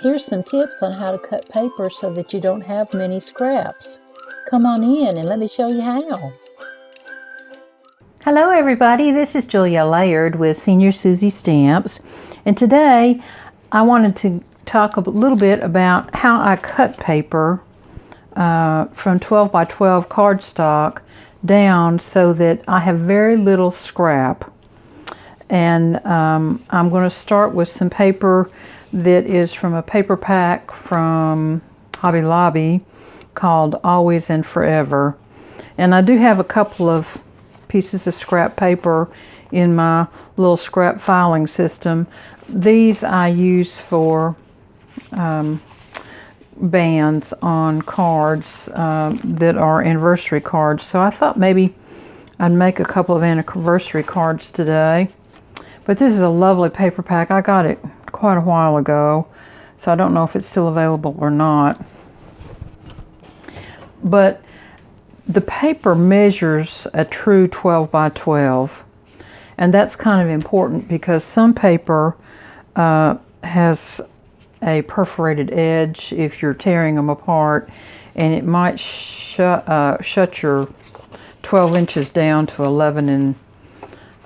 Here's some tips on how to cut paper so that you don't have many scraps. Come on in and let me show you how. Hello everybody, this is Julia Laird with Senior Susie Stamps, and today I wanted to talk a little bit about how I cut paper from 12 by 12 cardstock down so that I have very little scrap. And I'm going to start with some paper that is from a paper pack from Hobby Lobby called Always and Forever. And I do have a couple of pieces of scrap paper in my little scrap filing system. These I use for bands on cards that are anniversary cards. So I thought maybe I'd make a couple of anniversary cards today. But this is a lovely paper pack. I got it quite a while ago, so I don't know if it's still available or not. But the paper measures a true 12 by 12, and that's kind of important because some paper has a perforated edge if you're tearing them apart, and it might shut your 12 inches down to 11 and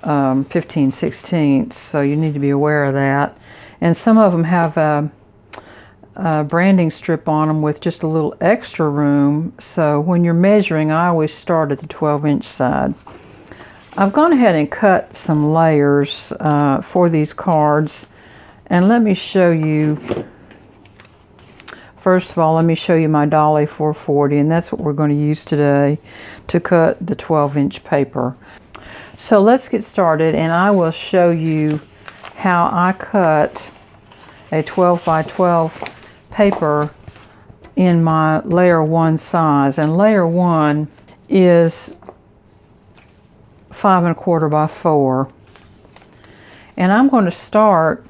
15/16, so you need to be aware of that. And some of them have a branding strip on them with just a little extra room, so when you're measuring, I always start at the 12-inch side. I've gone ahead and cut some layers for these cards, and let me show you. First of all, let me show you my Dolly 440, and that's what we're going to use today to cut the 12-inch paper. So let's get started, and I will show you how I cut a 12 by 12 paper in my layer 1 size. And layer 1 is 5 1/4 by 4. And I'm going to start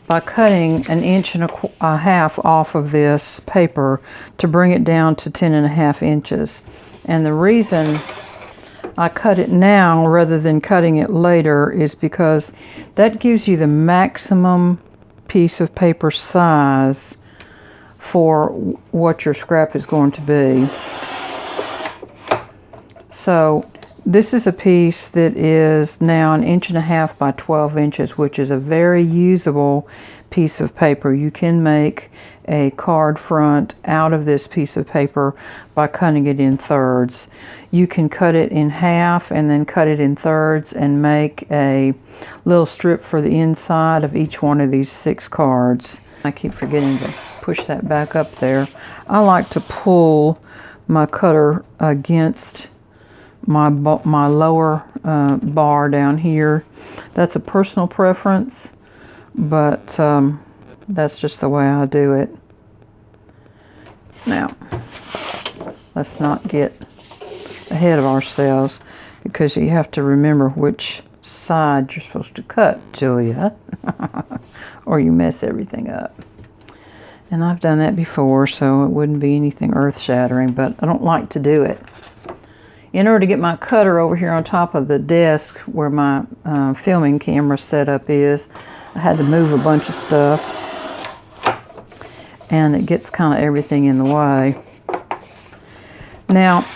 by cutting 1.5 inches off of this paper to bring it down to 10.5 inches. And the reason I cut it now rather than cutting it later is because that gives you the maximum piece of paper size for what your scrap is going to be. So this is a piece that is now 1.5 inches by 12 inches, which is a very usable piece of paper. You can make a card front out of this piece of paper by cutting it in thirds. You can cut it in half and then cut it in thirds and make a little strip for the inside of each one of these 6 cards. I keep forgetting to push that back up there. I like to pull my cutter against my lower bar down here. That's a personal preference, but that's just the way I do it. Now, let's not get ahead of ourselves because you have to remember which side you're supposed to cut, Julia, or you mess everything up. And I've done that before, so it wouldn't be anything earth-shattering, but I don't like to do it. In order to get my cutter over here on top of the desk where my filming camera setup is, I had to move a bunch of stuff, and it gets kind of everything in the way. Now,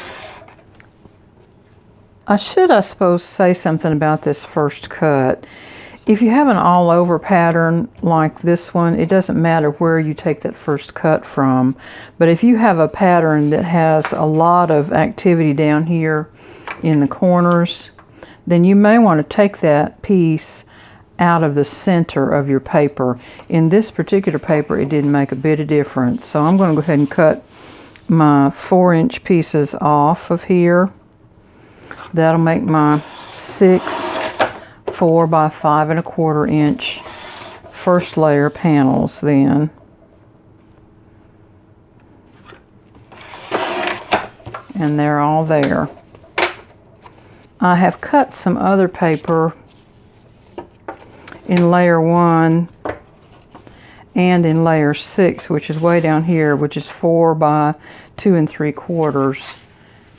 I suppose, say something about this first cut. If you have an all-over pattern like this one, it doesn't matter where you take that first cut from. But if you have a pattern that has a lot of activity down here in the corners, then you may want to take that piece out of the center of your paper. In this particular paper, it didn't make a bit of difference. So I'm going to go ahead and cut my 4-inch pieces off of here. That'll make my 6 4 by 5 1/4 inch first layer panels then. And they're all there. I have cut some other paper in layer 1 and in layer 6, which is way down here, which is 4 by 2 3/4,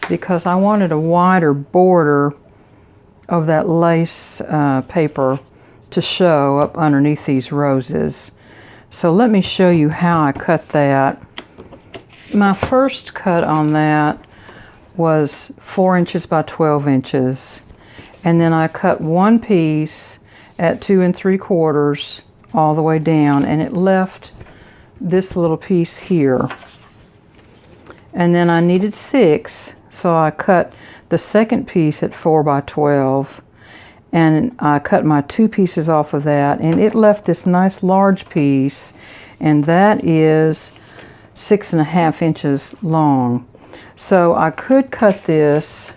because I wanted a wider border of that lace paper to show up underneath these roses. So let me show you how I cut that. My first cut on that was 4 inches by 12 inches. And then I cut one piece at 2 3/4 all the way down, and it left this little piece here. And then I needed 6, so I cut the second piece at 4 by 12, and I cut my 2 pieces off of that, and it left this nice large piece, and that is 6.5 inches long. So I could cut this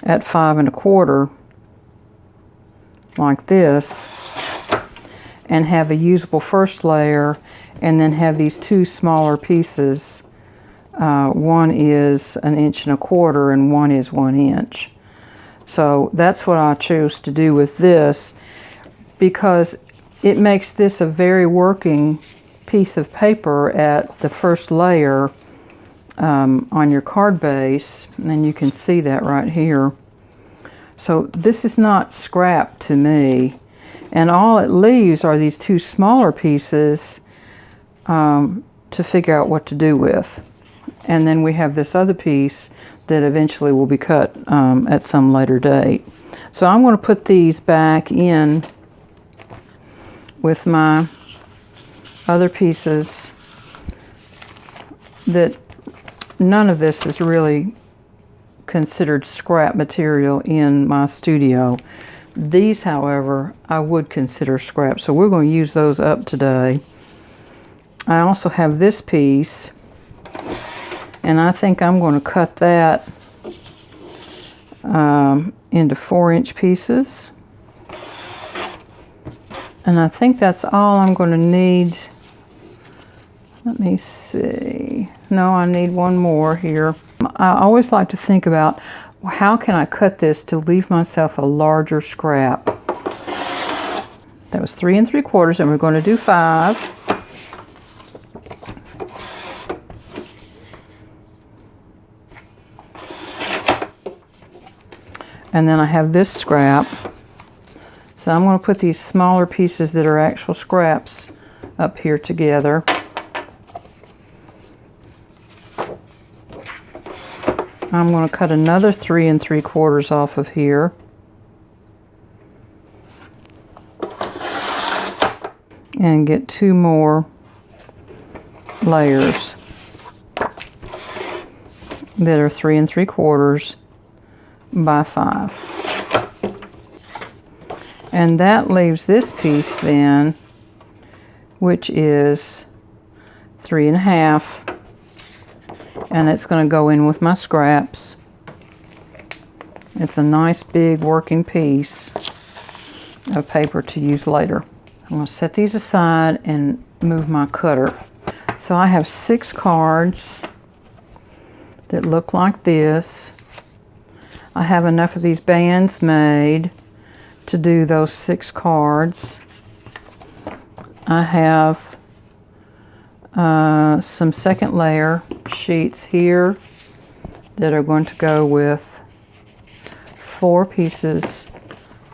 at 5 1/4 like this, and have a usable first layer, and then have these 2 smaller pieces. One is 1 1/4 and one is 1 inch. So that's what I chose to do with this, because it makes this a very working piece of paper at the first layer on your card base, and you can see that right here. So this is not scrap to me, and all it leaves are these 2 smaller pieces to figure out what to do with. And then we have this other piece that eventually will be cut at some later date. So I'm going to put these back in with my other pieces. That none of this is really considered scrap material in my studio. These, however, I would consider scrap, so we're going to use those up today. I also have this piece, and I think I'm going to cut that into 4-inch pieces. And I think that's all I'm going to need. Let me see. No, I need one more here. I always like to think about, how can I cut this to leave myself a larger scrap? That was 3 3/4, and we're going to do 5. And then I have this scrap. So I'm going to put these smaller pieces that are actual scraps up here together. I'm going to cut another 3 3/4 off of here. And get 2 more layers that are 3 3/4 by 5. And that leaves this piece then, which is 3 1/2. And it's going to go in with my scraps. It's a nice big working piece of paper to use later. I'm going to set these aside and move my cutter. So I have 6 cards that look like this. I have enough of these bands made to do those 6 cards. I have some second layer sheets here that are going to go with 4 pieces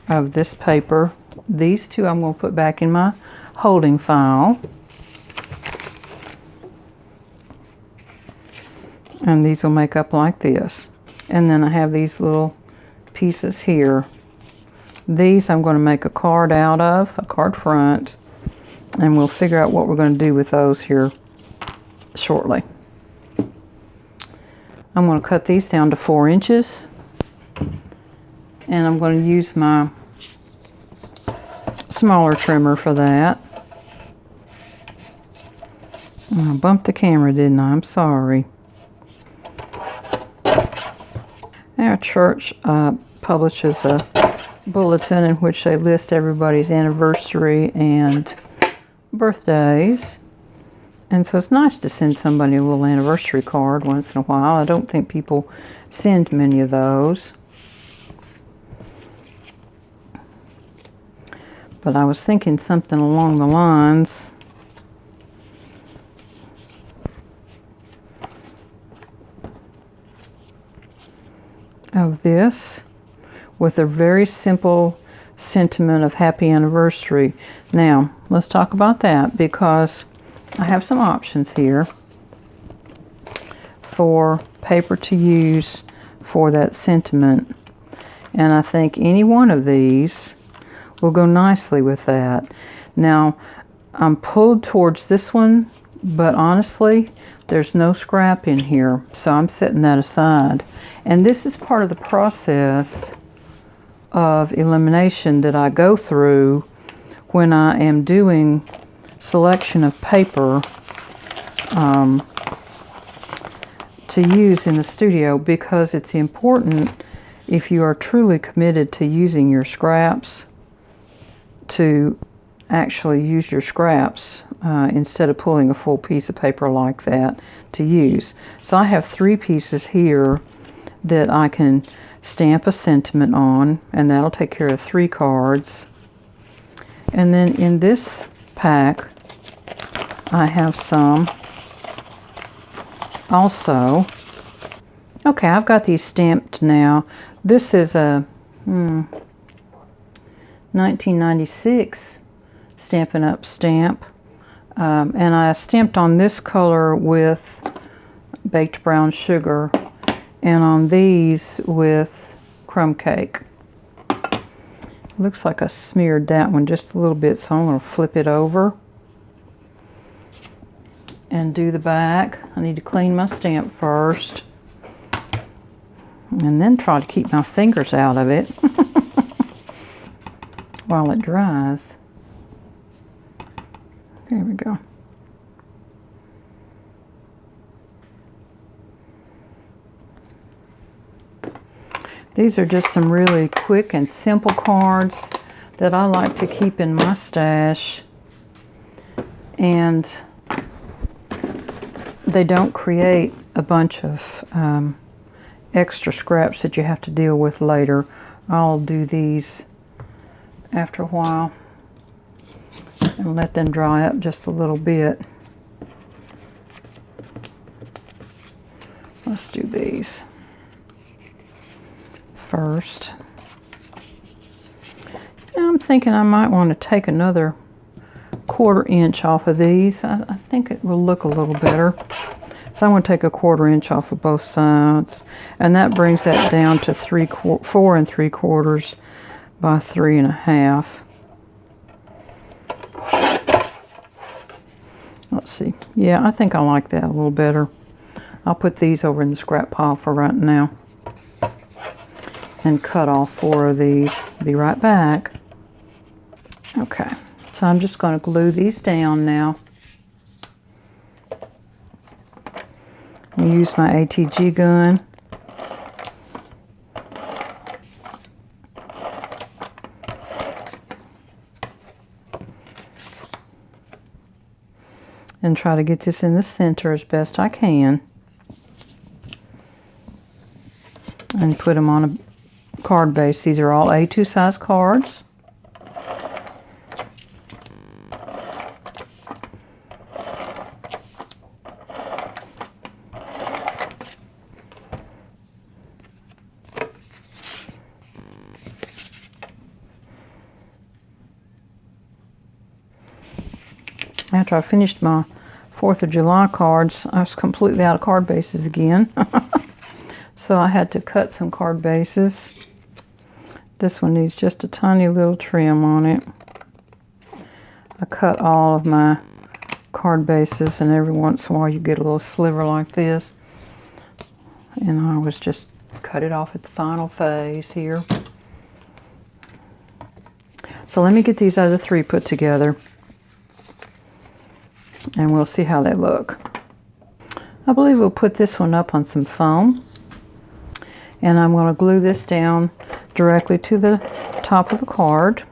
of this paper. These 2 I'm going to put back in my holding file. And these will make up like this. And then I have these little pieces here. These I'm going to make a card out of, a card front. And we'll figure out what we're going to do with those here shortly. I'm going to cut these down to 4 inches. And I'm going to use my smaller trimmer for that. I bumped the camera, didn't I? I'm sorry. Our church publishes a bulletin in which they list everybody's anniversary and birthdays. And so it's nice to send somebody a little anniversary card once in a while. I don't think people send many of those. But I was thinking something along the lines of this, with a very simple sentiment of happy anniversary. Now, let's talk about that, because I have some options here for paper to use for that sentiment. And I think any one of these will go nicely with that. Now, I'm pulled towards this one, but honestly, there's no scrap in here, so I'm setting that aside. And this is part of the process of elimination that I go through when I am doing selection of paper to use in the studio, because it's important, if you are truly committed to using your scraps, to actually use your scraps instead of pulling a full piece of paper like that to use. So I have 3 pieces here that I can stamp a sentiment on, and that'll take care of 3 cards. And then in this pack I have some also. Okay, I've got these stamped now. This is a 1996 Stampin' Up! Stamp. And I stamped on this color with baked brown sugar, and on these with crumb cake. Looks like I smeared that one just a little bit, so I'm going to flip it over and do the back. I need to clean my stamp first, and then try to keep my fingers out of it while it dries. There we go. These are just some really quick and simple cards that I like to keep in my stash, and they don't create a bunch of extra scraps that you have to deal with later. I'll do these after a while and let them dry up just a little bit. Let's do these first. Now I'm thinking I might want to take another 1/4 inch off of these. I think it will look a little better. So I'm going to take a 1/4 inch off of both sides, and that brings that down to 4 3/4 by 3 1/2. Let's see. Yeah, I think I like that a little better. I'll put these over in the scrap pile for right now and cut off 4 of these. Be right back. Okay, so I'm just going to glue these down now. Use my ATG gun. And try to get this in the center as best I can. And put them on a card base. These are all A2 size cards. After I finished my 4th of July cards, I was completely out of card bases again. So I had to cut some card bases. This one needs just a tiny little trim on it. I cut all of my card bases, and every once in a while you get a little sliver like this. And I always just cut it off at the final phase here. So let me get these other 3 put together, and we'll see how they look. I believe we'll put this one up on some foam, and I'm going to glue this down directly to the top of the card.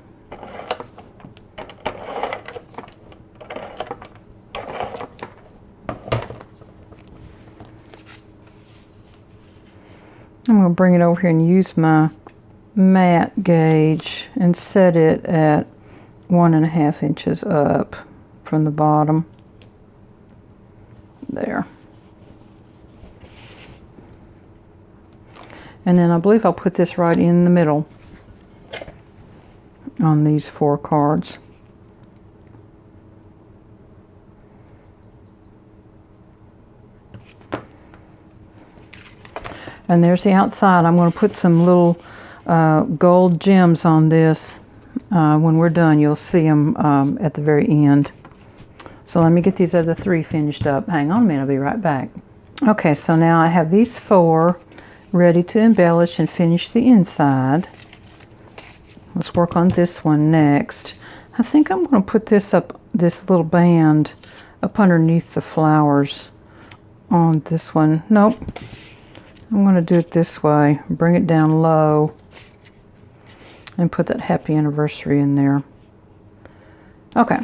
I'm going to bring it over here and use my mat gauge and set it at 1 1/2 inches up from the bottom. There. And then I believe I'll put this right in the middle on these 4 cards. And there's the outside. I'm going to put some little gold gems on this. When we're done, you'll see them at the very end. So let me get these other 3 finished up. Hang on a minute, I'll be right back. Okay, so now I have these 4 ready to embellish and finish the inside. Let's work on this one next. I think I'm going to put this little band up underneath the flowers on this one. Nope. I'm going to do it this way. Bring it down low and put that happy anniversary in there. Okay.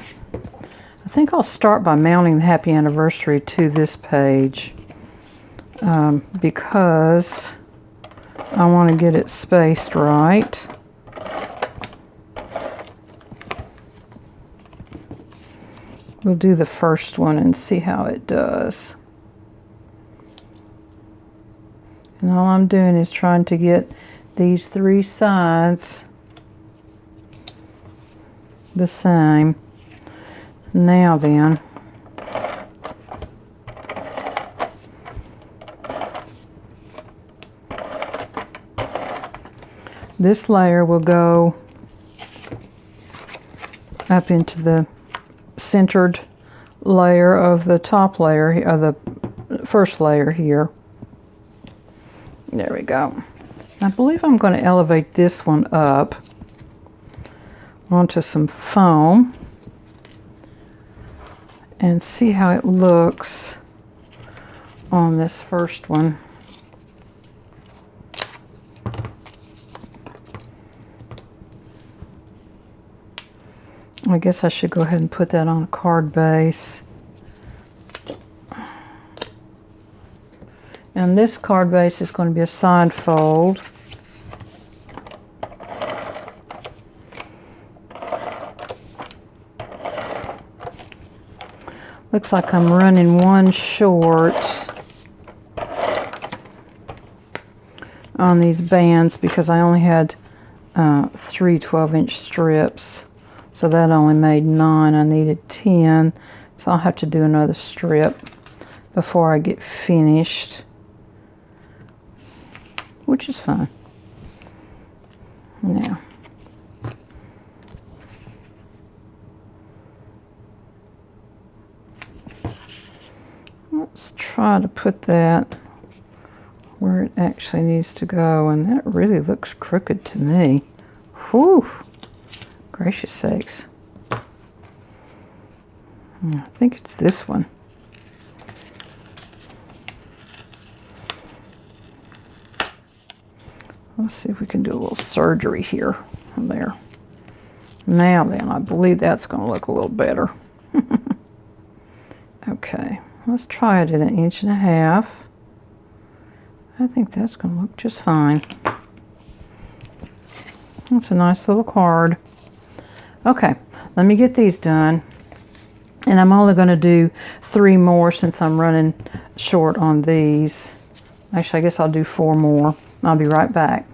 I think I'll start by mounting the happy anniversary to this page because I want to get it spaced right. We'll do the first one and see how it does. And all I'm doing is trying to get these 3 sides the same. Now then, this layer will go up into the centered layer of the top layer, of the first layer here. There we go. I believe I'm going to elevate this one up onto some foam and see how it looks on this first one. I guess I should go ahead and put that on a card base. And this card base is going to be a side fold. Looks like I'm running one short on these bands because I only had 3 12-inch strips. So that only made 9. I needed 10. So I'll have to do another strip before I get finished, which is fine. Now, let's try to put that where it actually needs to go, and that really looks crooked to me. Whew, gracious sakes. I think it's this one. Let's see if we can do a little surgery here and there. Now then, I believe that's going to look a little better. Okay, let's try it at 1.5 inches. I think that's going to look just fine. That's a nice little card. Okay, let me get these done. And I'm only going to do 3 more since I'm running short on these. Actually, I guess I'll do 4 more. I'll be right back.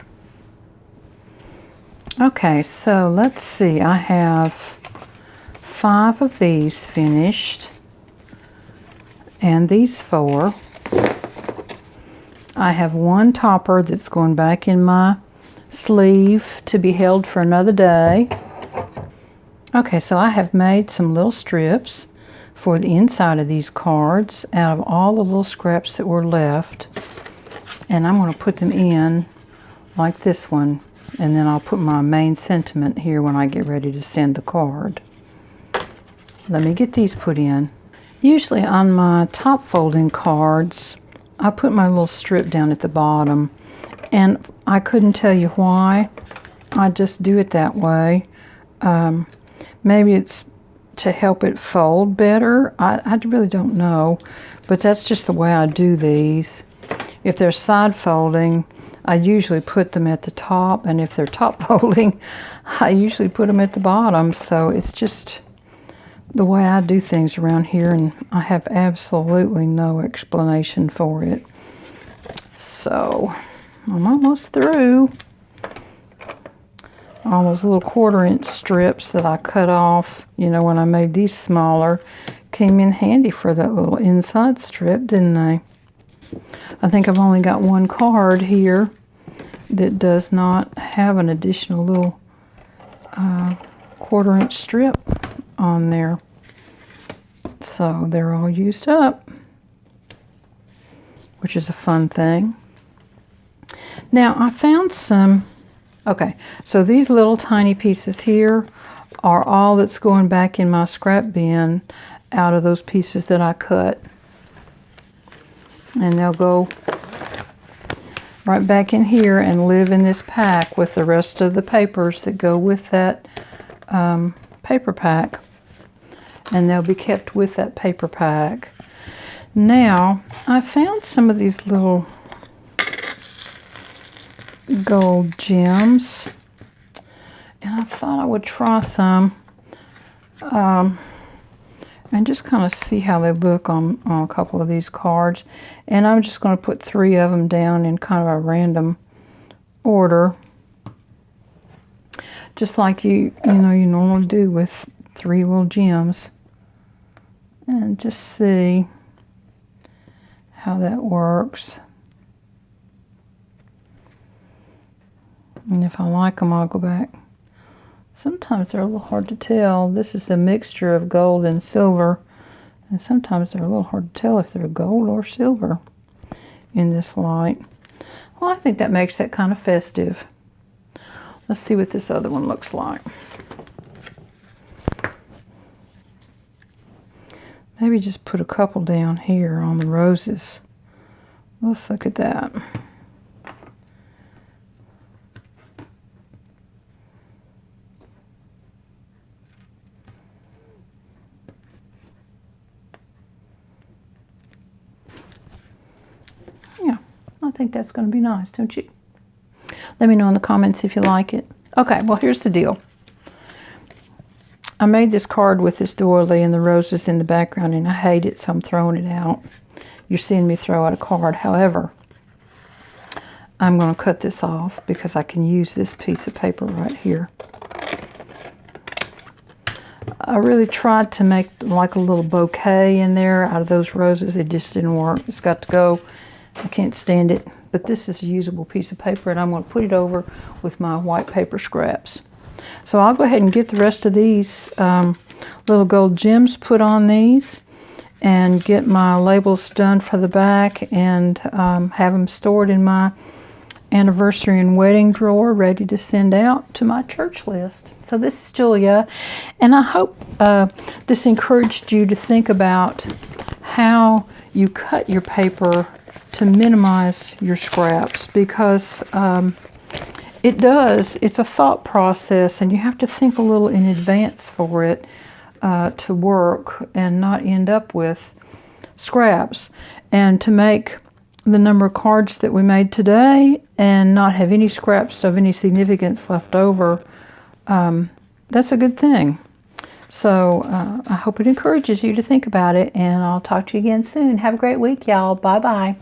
Okay, so let's see. I have 5 of these finished. And these 4. I have 1 topper that's going back in my sleeve to be held for another day. Okay, so I have made some little strips for the inside of these cards out of all the little scraps that were left. And I'm going to put them in like this one. And then I'll put my main sentiment here when I get ready to send the card. Let me get these put in. Usually on my top folding cards, I put my little strip down at the bottom. And I couldn't tell you why. I just do it that way. Maybe it's to help it fold better. I really don't know. But that's just the way I do these. If they're side folding, I usually put them at the top. And if they're top folding, I usually put them at the bottom. So it's just the way I do things around here. And I have absolutely no explanation for it. So I'm almost through. all those little 1/4-inch strips that I cut off, you know, when I made these smaller, came in handy for that little inside strip, didn't they? I think I've only got one card here that does not have an additional little 1/4-inch strip on there. So they're all used up, which is a fun thing. Now I found some, okay, so these little tiny pieces here are all that's going back in my scrap bin out of those pieces that I cut. And they'll go right back in here and live in this pack with the rest of the papers that go with that paper pack. And they'll be kept with that paper pack. Now, I found some of these little gold gems, and I thought I would try some and just kind of see how they look on a couple of these cards. And I'm just going to put 3 of them down in kind of a random order, just like you normally do with 3 little gems, and just see how that works. And if I like them, I'll go back. Sometimes they're a little hard to tell. This is a mixture of gold and silver, and sometimes they're a little hard to tell if they're gold or silver in this light. Well, I think that makes that kind of festive. Let's see what this other one looks like. Maybe just put a couple down here on the roses. Let's look at that. Yeah, I think that's going to be nice, don't you? Let me know in the comments if you like it. Okay, well, here's the deal. I made this card with this doily and the roses in the background, and I hate it, so I'm throwing it out. You're seeing me throw out a card. However, I'm going to cut this off because I can use this piece of paper right here. I really tried to make like a little bouquet in there out of those roses. It just didn't work. It's got to go. I can't stand it. But this is a usable piece of paper, and I'm going to put it over with my white paper scraps. So I'll go ahead and get the rest of these little gold gems put on these, and get my labels done for the back, and have them stored in my anniversary and wedding drawer, ready to send out to my church list. So this is Julia, and I hope this encouraged you to think about how you cut your paper to minimize your scraps, because it's a thought process, and you have to think a little in advance for it to work and not end up with scraps. And to make the number of cards that we made today and not have any scraps of any significance left over, that's a good thing. So I hope it encourages you to think about it, and I'll talk to you again soon. Have a great week, y'all. Bye-bye.